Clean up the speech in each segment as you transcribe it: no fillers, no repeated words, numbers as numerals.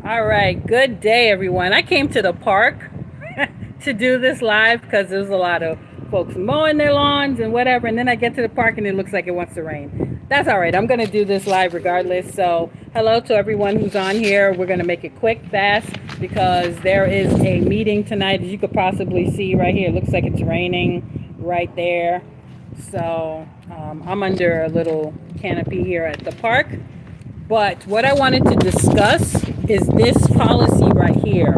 All right, good day, everyone. I came to the park to do this live because there's a lot of folks mowing their lawns and whatever. And then I get to the park and it looks like it wants to rain. That's all right. I'm going to do this live regardless. So, hello to everyone who's on here. We're going to make it quick, fast, because there is a meeting tonight, as you could possibly see right here. It looks like it's raining right there. So, I'm under a little canopy here at the park. But what I wanted to discuss is this policy right here,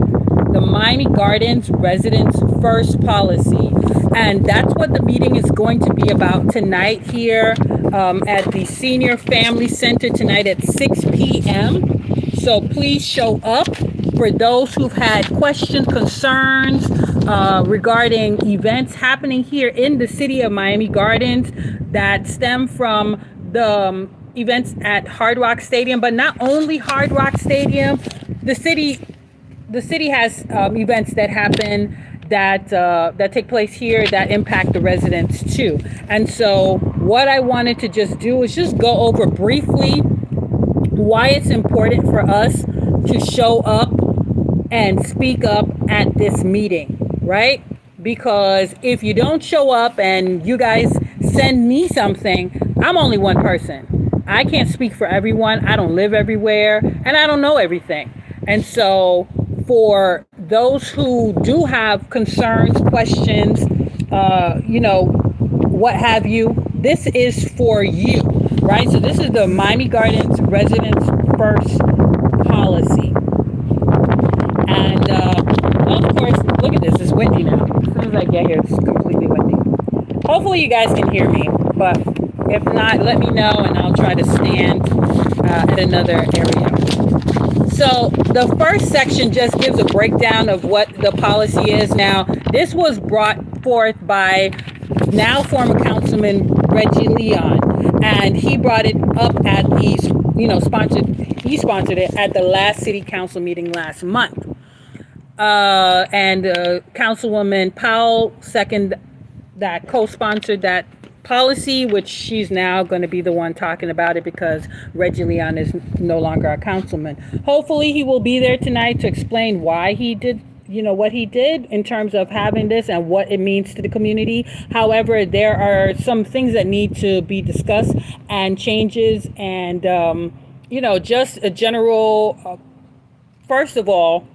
the Miami Gardens Residents First policy. And that's what the meeting is going to be about tonight here at the Senior Family Center tonight at 6 p.m. So please show up for those who've had questions, concerns regarding events happening here in the city of Miami Gardens that stem from the events at Hard Rock Stadium, but not only Hard Rock Stadium. The city has events that happen that take place here that impact the residents too. And so what I wanted to just do is just go over briefly why it's important for us to show up and speak up at this meeting, right? Because if you don't show up and you guys send me something, I'm only one person. I can't speak for everyone. I don't live everywhere and I don't know everything. And so for those who do have concerns, questions, what have you, this is for you, right? So this is the Miami Gardens Residents First policy. And, of course, look at this. It's windy now. As soon as I get here, it's completely windy. Hopefully you guys can hear me, but if not, let me know and I'll try to stand at another area. So the first section just gives a breakdown of what the policy is. Now, this was brought forth by now former Councilman Reggie Leon, and he brought it up at he sponsored it at the last city council meeting last month. And Councilwoman Powell co-sponsored that policy, which she's now going to be the one talking about it because Reggie Leon is no longer a councilman. Hopefully he will be there tonight to explain why he did what he did in terms of having this and what it means to the community. However, there are some things that need to be discussed and changes and just a general first of all,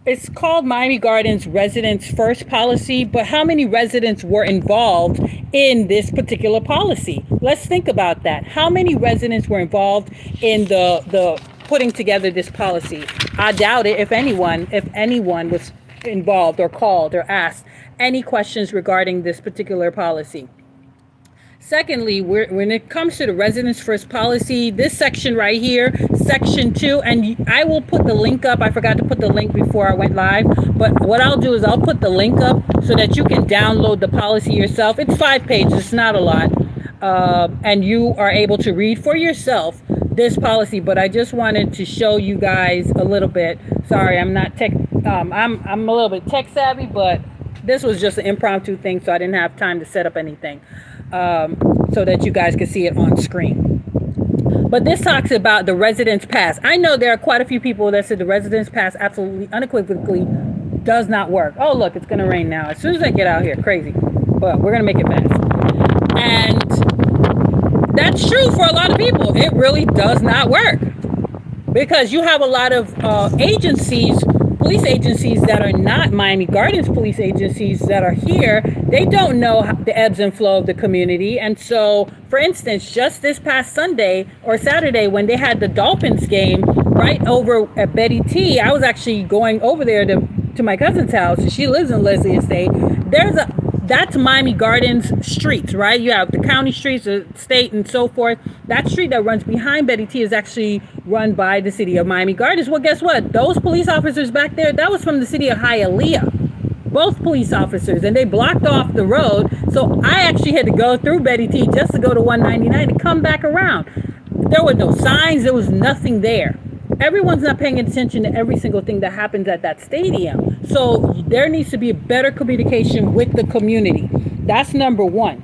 it's called Miami Gardens Residents First policy, but how many residents were involved in this particular policy? Let's think about that. How many residents were involved in the putting together this policy? I doubt it if anyone was involved or called or asked any questions regarding this particular policy. Secondly, when it comes to the Residents First policy, this section right here, section 2, and I will put the link up. I forgot to put the link before I went live, but what I'll do is I'll put the link up so that you can download the policy yourself. It's 5 pages, it's not a lot, and you are able to read for yourself this policy. But I just wanted to show you guys a little bit. Sorry, I'm not tech. I'm a little bit tech savvy, but this was just an impromptu thing, so I didn't have time to set up anything. So that you guys can see it on screen. But this talks about the residence pass. I know there are quite a few people that said the residence pass absolutely unequivocally does not work. Oh, look, it's going to rain now. As soon as I get out here, crazy. But we're going to make it fast. And that's true for a lot of people. It really does not work. Because you have a lot of police agencies that are not Miami Gardens police agencies that are here. They don't know the ebbs and flow of the community. And so, for instance, just this past Sunday or Saturday when they had the Dolphins game right over at Betty T, I was actually going over there to my cousin's house. She lives in Leslie Estate. That's Miami Gardens streets, right? You have the county streets, the state, and so forth. That street that runs behind Betty T is actually run by the city of Miami Gardens. Well, guess what? Those police officers back there, that was from the city of Hialeah. Both police officers, and they blocked off the road. So I actually had to go through Betty T just to go to 199 and come back around. There were no signs. There was nothing there. Everyone's not paying attention to every single thing that happens at that stadium. So there needs to be a better communication with the community. That's number one.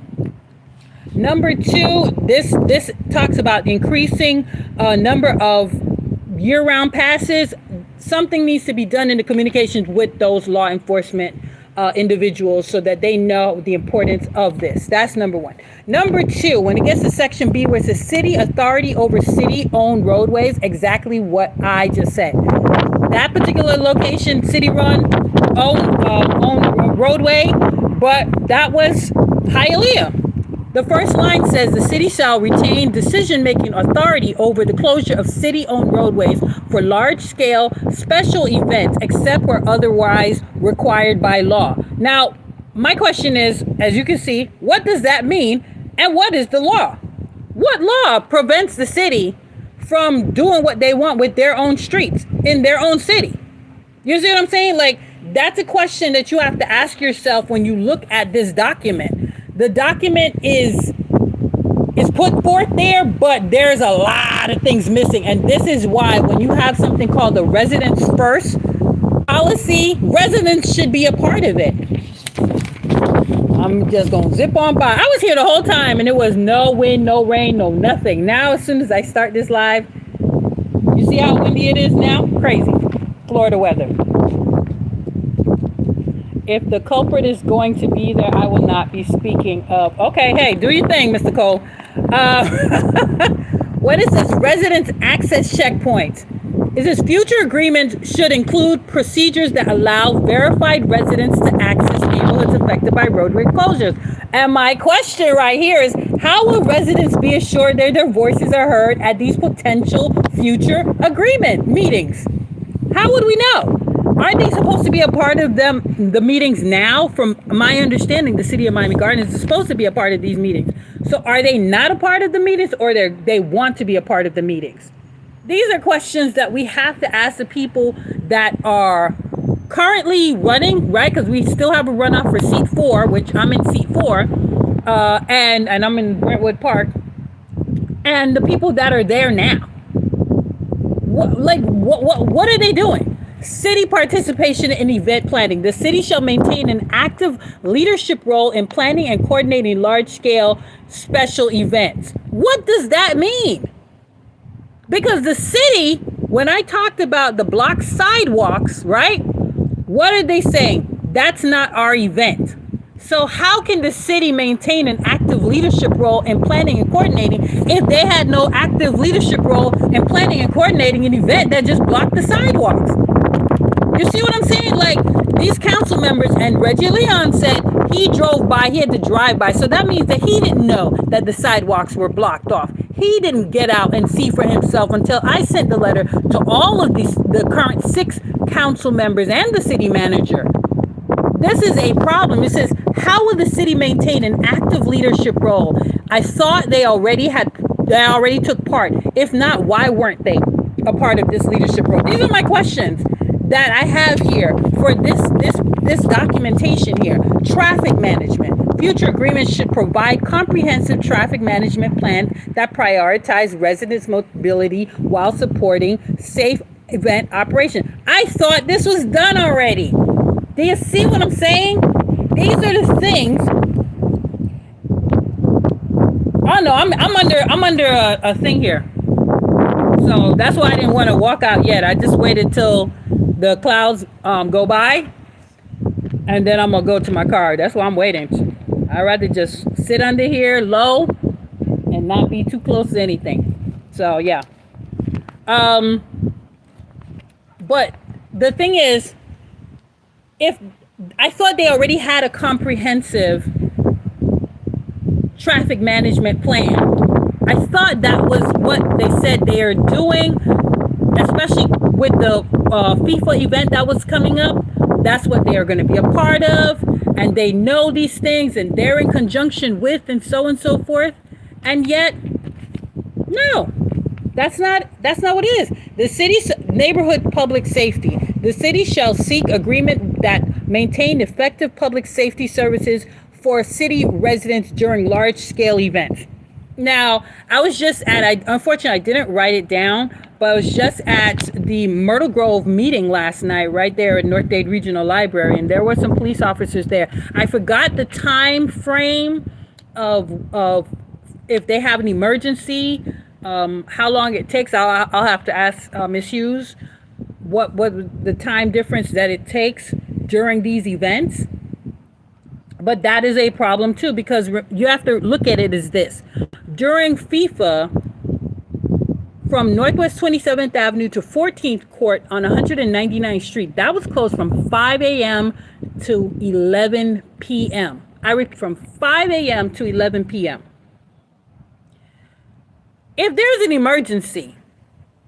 Number two, this talks about increasing number of year-round passes. something needs to be done in the communications with those law enforcement individuals so that they know the importance of this. That's number one. Number two, when it gets to section B where it says city authority over city-owned roadways, exactly what I just said. That particular location, city-run, owned roadway, but that was Hialeah. The first line says the city shall retain decision-making authority over the closure of city-owned roadways for large-scale special events except where otherwise required by law. Now, my question is, as you can see, what does that mean and what is the law? What law prevents the city from doing what they want with their own streets in their own city? You see what I'm saying? Like, that's a question that you have to ask yourself when you look at this document. The document is put forth there, but there's a lot of things missing. And this is why when you have something called the residents first policy, residents should be a part of it. I'm just going to zip on by. I was here the whole time and it was no wind, no rain, no nothing. Now, as soon as I start this live, you see how windy it is now? Crazy. Florida weather. If the culprit is going to be there, I will not be speaking of. Okay, hey, do your thing, Mr. Cole. What is this? Residents access checkpoints. It says future agreements should include procedures that allow verified residents to access neighborhoods affected by roadway closures. And my question right here is, how will residents be assured that their voices are heard at these potential future agreement meetings? How would we know? Aren't they supposed to be a part of the meetings now? From my understanding, the city of Miami Gardens is supposed to be a part of these meetings. So are they not a part of the meetings, or they want to be a part of the meetings? These are questions that we have to ask the people that are currently running, right? Because we still have a runoff for seat 4, which I'm in seat 4, and I'm in Brentwood Park, and the people that are there now. What are they doing? City participation in event planning. The city shall maintain an active leadership role in planning and coordinating large-scale special events. What does that mean? Because the city, when I talked about the block sidewalks, right? What are they saying? That's not our event. So how can the city maintain an active leadership role in planning and coordinating if they had no active leadership role in planning and coordinating an event that just blocked the sidewalks? You see what I'm saying? Like, these council members, and Reggie Leon said he drove by, he had to drive by. So that means that he didn't know that the sidewalks were blocked off. He didn't get out and see for himself until I sent the letter to all of the current 6 council members and the city manager. This is a problem. It says, how will the city maintain an active leadership role? I thought they already took part. If not, why weren't they a part of this leadership role? These are my questions that I have here for this documentation here. Traffic management. Future agreements should provide comprehensive traffic management plan that prioritize residents' mobility while supporting safe event operation. I thought this was done already. Do you see what I'm saying? These are the things. Oh no, I'm under a thing here. So that's why I didn't want to walk out yet. I just waited till the clouds go by, and then I'm gonna go to my car. That's why I'm waiting. I'd rather just sit under here low and not be too close to anything. So yeah. But the thing is, if I thought they already had a comprehensive traffic management plan. I thought that was what they said they are doing, especially with the FIFA event that was coming up. That's what they are going to be a part of, and they know these things, and they're in conjunction with, and so forth. And yet, no, that's not what it is. The city's neighborhood public safety. The city shall seek agreement that maintain effective public safety services for city residents during large-scale events. Now, I was just unfortunately, I didn't write it down, but I was just at the Myrtle Grove meeting last night, right there at North Dade Regional Library, and there were some police officers there. I forgot the time frame of if they have an emergency, how long it takes. I'll have to ask Ms. Hughes what the time difference that it takes during these events. But that is a problem too, because you have to look at it as this: during FIFA, from Northwest 27th Avenue to 14th Court on 199th Street, that was closed from 5 a.m. to 11 p.m. I repeat, from 5 a.m. to 11 p.m. If there's an emergency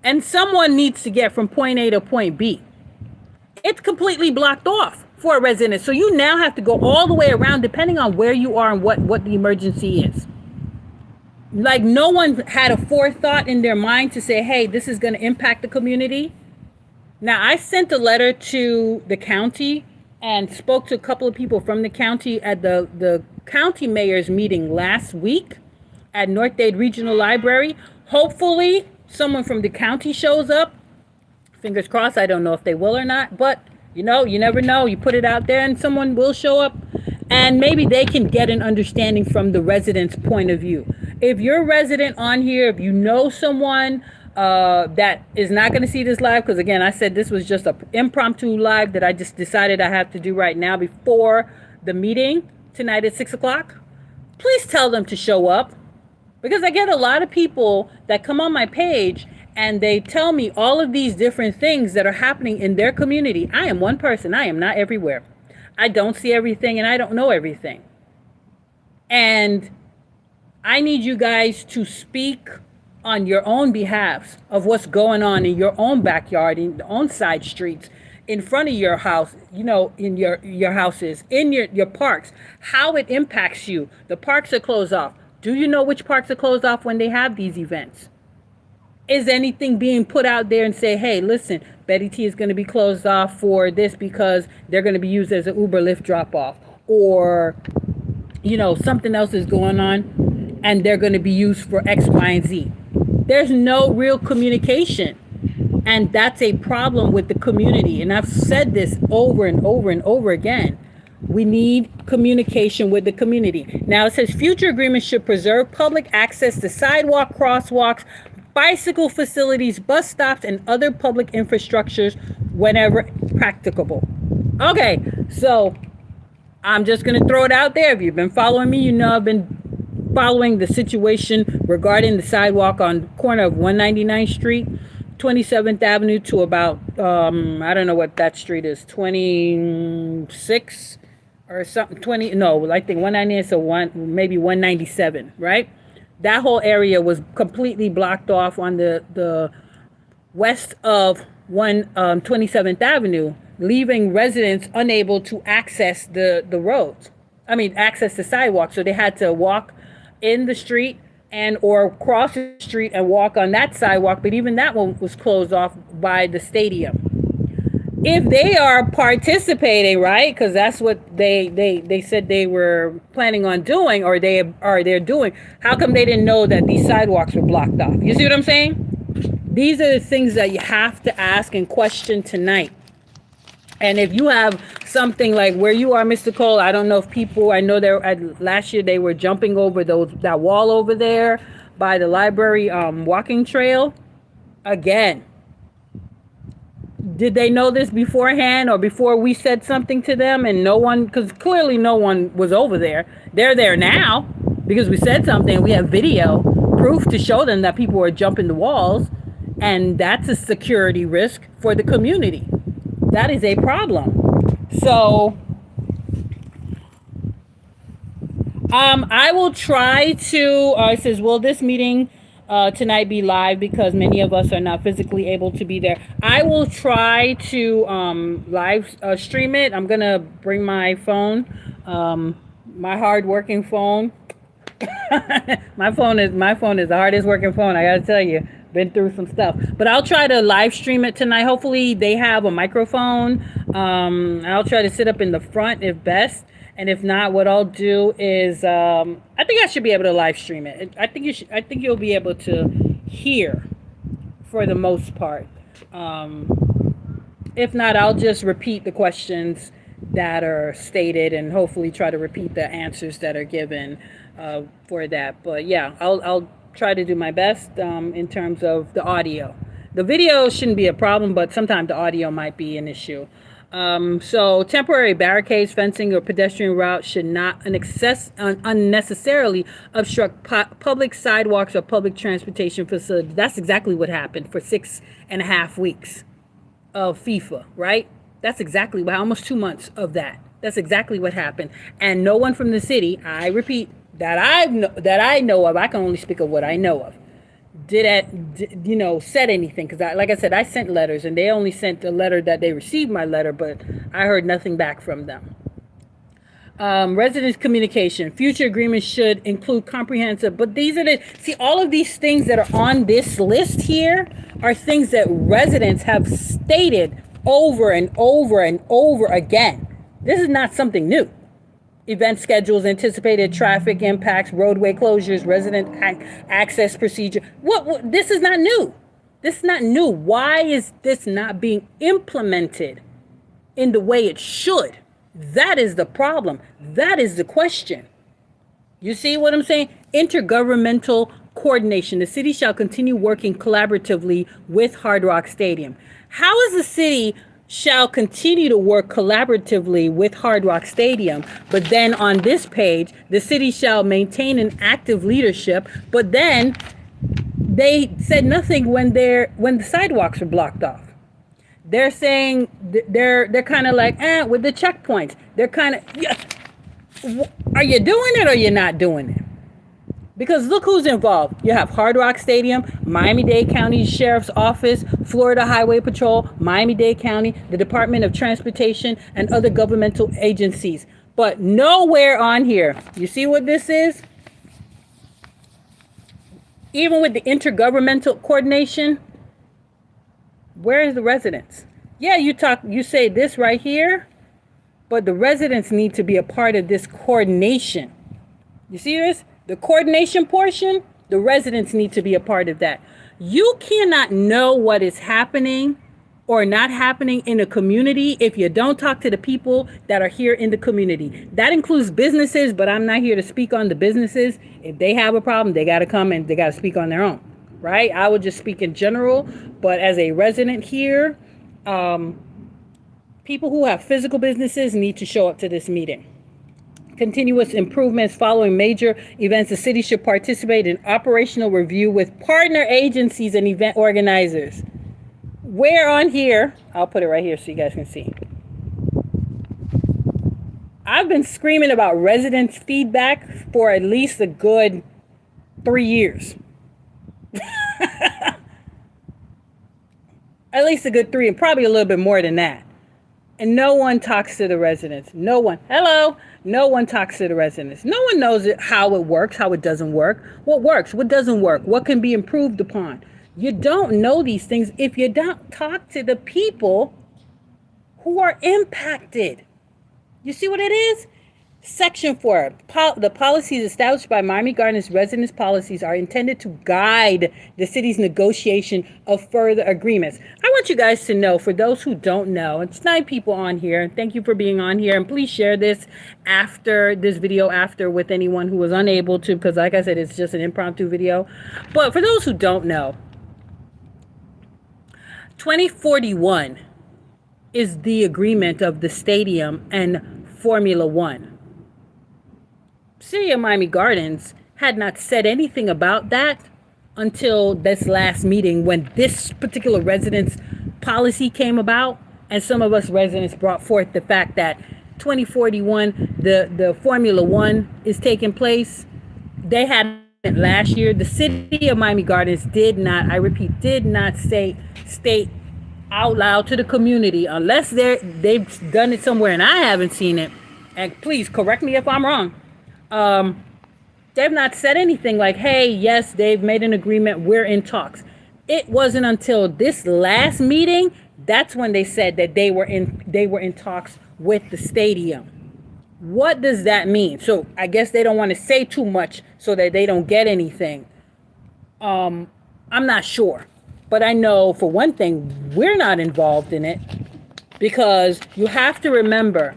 and someone needs to get from point A to point B, it's completely blocked off for a resident. So you now have to go all the way around depending on where you are and what the emergency is. Like, no one had a forethought in their mind to say, hey, this is going to impact the community. Now, I sent a letter to the county and spoke to a couple of people from the county at the county mayor's meeting last week at North Dade Regional Library. Hopefully, someone from the county shows up. Fingers crossed. I don't know if they will or not, but you know, you never know. You put it out there and someone will show up, and maybe they can get an understanding from the resident's point of view. If you're a resident on here, if you know someone that is not going to see this live, because again, I said this was just an impromptu live that I just decided I have to do right now before the meeting tonight at 6 o'clock, please tell them to show up. Because I get a lot of people that come on my page and they tell me all of these different things that are happening in their community. I am one person. I am not everywhere. I don't see everything and I don't know everything. And I need you guys to speak on your own behalf of what's going on in your own backyard, in your own side streets, in front of your house, you know, in your houses, in your parks, how it impacts you. The parks are closed off. Do you know which parks are closed off when they have these events? Is anything being put out there and say, hey, listen, Betty T is going to be closed off for this because they're going to be used as an Uber Lyft drop off, or, you know, something else is going on and they're going to be used for X, Y, and Z. There's no real communication. And that's a problem with the community. And I've said this over and over and over again. We need communication with the community. Now it says future agreements should preserve public access to sidewalk, crosswalks, bicycle facilities, bus stops, and other public infrastructures whenever practicable. Okay, so I'm just going to throw it out there. If you've been following me, you know I've been following the situation regarding the sidewalk on the corner of 199th Street, 27th Avenue to about, I don't know what that street is, 26 or something, 20, no, I think 198, so maybe 197, right? That whole area was completely blocked off on the west of 27th Avenue, leaving residents unable to access the roads. I mean, access the sidewalk. So they had to walk in the street and or cross the street and walk on that sidewalk. But even that one was closed off by the stadium. If they are participating, right, because that's what they said they were planning on doing, or they're doing, how come they didn't know that these sidewalks were blocked off? You see what I'm saying? These are the things that you have to ask and question tonight. And if you have something like where you are, Mr. Cole, I don't know if people, I know last year they were jumping over that wall over there by the library walking trail. Again, did they know this beforehand or before we said something to them? And no one, because clearly no one was over there. They're there now because we said something. We have video proof to show them that people were jumping the walls. And that's a security risk for the community. That is a problem. So I will try to, it says, will this meeting tonight be live because many of us are not physically able to be there? I will try to live stream it. I'm going to bring my phone, my hard working phone. my phone is the hardest working phone, I got to tell you. Been through some stuff, but I'll try to live stream it tonight. Hopefully they have a microphone. I'll try to sit up in the front if best, and if not, what I'll do is I think I should be able to live stream it. I think you'll be able to hear for the most part. If not, I'll just repeat the questions that are stated and hopefully try to repeat the answers that are given for that. But yeah, I'll try to do my best in terms of the audio. The video shouldn't be a problem, but sometimes the audio might be an issue. So temporary barricades, fencing, or pedestrian routes should not unnecessarily obstruct public sidewalks or public transportation facilities. That's exactly what happened for 6.5 weeks of FIFA, right? That's exactly what, almost 2 months of that. That's exactly what happened. And no one from the city, I repeat, that I know of, I can only speak of what I know of, said anything. Because like I said, I sent letters, and they only sent a letter that they received my letter, but I heard nothing back from them. Residents communication. Future agreements should include comprehensive, but all of these things that are on this list here are things that residents have stated over and over and over again. This is not something new. Event schedules, anticipated traffic impacts, roadway closures, resident access procedure. What? This is not new. This is not new. Why is this not being implemented in the way it should? That is the problem. That is the question. You see what I'm saying? Intergovernmental coordination. The city shall continue working collaboratively with Hard Rock Stadium. How is the city shall continue to work collaboratively with Hard Rock Stadium, but then on this page, the city shall maintain an active leadership, but then they said nothing when the sidewalks were blocked off. They're saying they're kind of like, with the checkpoints. They're kind of, are you doing it or you're not doing it? Because look who's involved. You have Hard Rock Stadium, Miami-Dade County Sheriff's Office, Florida Highway Patrol, Miami-Dade County, the Department of Transportation, and other governmental agencies. But nowhere on here. You see what this is? Even with the intergovernmental coordination, where is the residents? Yeah, you say this right here, but the residents need to be a part of this coordination. You see this? The coordination portion, the residents need to be a part of that. You cannot know what is happening or not happening in a community if you don't talk to the people that are here in the community. That includes businesses, but I'm not here to speak on the businesses. If they have a problem, they got to come and they got to speak on their own, right? I would just speak in general, but as a resident here, people who have physical businesses need to show up to this meeting. Continuous improvements following major events. The city should participate in operational review with partner agencies and event organizers. Where on here, I'll put it right here so you guys can see. I've been screaming about residents' feedback for at least a good 3 years. At least a good 3, and probably a little bit more than that. And no one talks to the residents. No one. Hello. No one talks to the residents. No one knows how it works, how it doesn't work, what works, what doesn't work, what can be improved upon. You don't know these things if you don't talk to the people who are impacted. You see what it is? Section 4, the policies established by Miami Gardens residents' policies are intended to guide the city's negotiation of further agreements. I want you guys to know, for those who don't know, it's 9 people on here. Thank you for being on here. And please share this video after with anyone who was unable to, because like I said, it's just an impromptu video. But for those who don't know, 2041 is the agreement of the stadium and Formula One. City of Miami Gardens had not said anything about that until this last meeting when this particular residence policy came about, and some of us residents brought forth the fact that 2041, the Formula One is taking place. They had it last year. The City of Miami Gardens did not, I repeat, did not state out loud to the community, unless they've done it somewhere and I haven't seen it. And please correct me if I'm wrong. They've not said anything like, hey, yes, they've made an agreement, we're in talks. It wasn't until this last meeting that's when they said that they were in talks with the stadium. What does that mean? So I guess they don't want to say too much so that they don't get anything. I'm not sure, but I know for one thing, we're not involved in it, because you have to remember,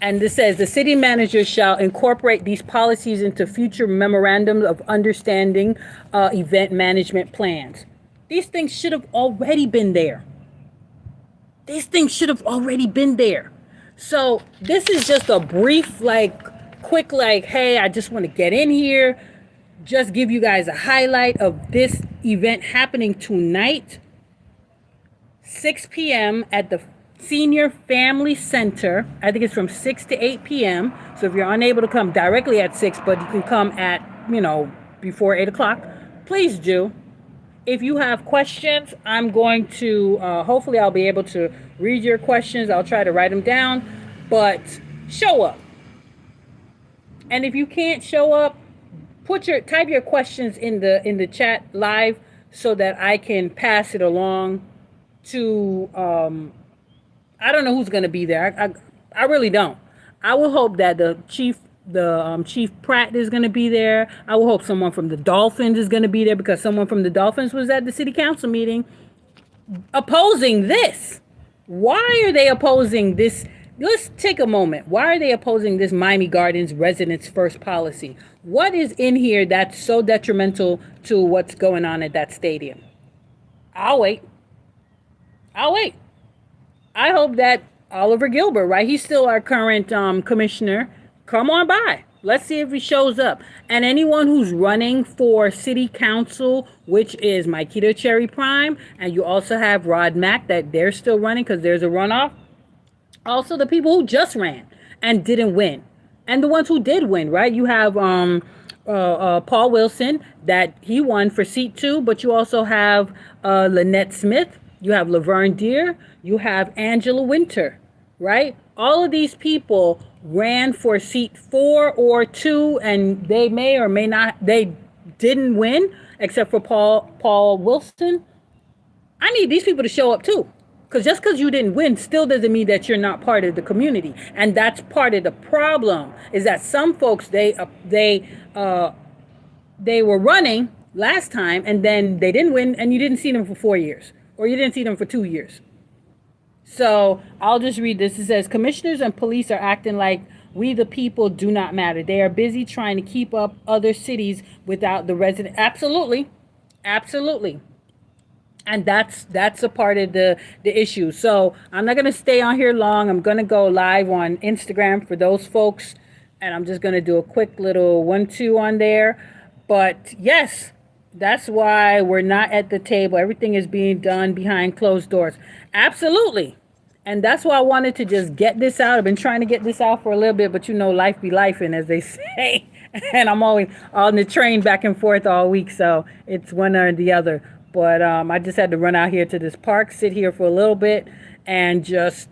and this says the city manager shall incorporate these policies into future memorandums of understanding, event management plans. These things should have already been there. These things should have already been there. So this is just a brief, quick, hey, I just want to get in here, just give you guys a highlight of this event happening tonight, 6 p.m. at the Senior Family Center. I think it's from 6 to 8 p.m. So if you're unable to come directly at 6, but you can come at, before 8 o'clock, please do. If you have questions, I'm going to, hopefully I'll be able to read your questions. I'll try to write them down, but show up. And if you can't show up, type your questions in the chat live so that I can pass it along to, I don't know who's going to be there. I really don't. I will hope that the Chief Pratt is going to be there. I will hope someone from the Dolphins is going to be there, because someone from the Dolphins was at the city council meeting opposing this. Why are they opposing this? Let's take a moment. Why are they opposing this Miami Gardens residents first policy? What is in here that's so detrimental to what's going on at that stadium? I'll wait. I hope that Oliver Gilbert, right? He's still our current commissioner. Come on by. Let's see if he shows up. And anyone who's running for city council, which is Maikita Cherry Prime, and you also have Rod Mack, that they're still running because there's a runoff. Also, the people who just ran and didn't win, and the ones who did win, right? You have Paul Wilson, that he won for seat 2, but you also have Lynette Smith, you have Laverne Deer, you have Angela Winter, right? All of these people ran for seat 4 or 2, and they may or may not, they didn't win, except for Paul Wilson. I need these people to show up too. Because just because you didn't win still doesn't mean that you're not part of the community. And that's part of the problem, is that some folks, they were running last time and then they didn't win, and you didn't see them for 4 years, or you didn't see them for 2 years. So I'll just read this. It says, commissioners and police are acting like we the people do not matter. They are busy trying to keep up other cities without the resident. Absolutely. And that's a part of the issue. So I'm not going to stay on here long. I'm going to go live on Instagram for those folks. And I'm just going to do a quick little 1-2 on there. But yes, that's why we're not at the table. Everything is being done behind closed doors. Absolutely. And that's why I wanted to just get this out. I've been trying to get this out for a little bit, but life be lifing, as they say. And I'm always on the train back and forth all week. So it's one or the other. But I just had to run out here to this park, sit here for a little bit, and just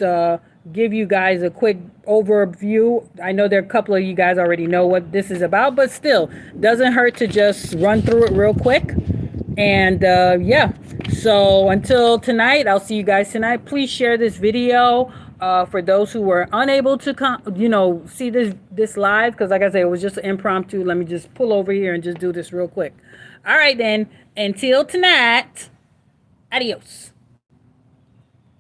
give you guys a quick overview. I know there are a couple of you guys already know what this is about, but still, doesn't hurt to just run through it real quick. And yeah, so until tonight, I'll see you guys tonight. Please share this video for those who were unable to see this live, because like I said, it was just an impromptu. Let me just pull over here and just do this real quick. All right, then. Until tonight, adios.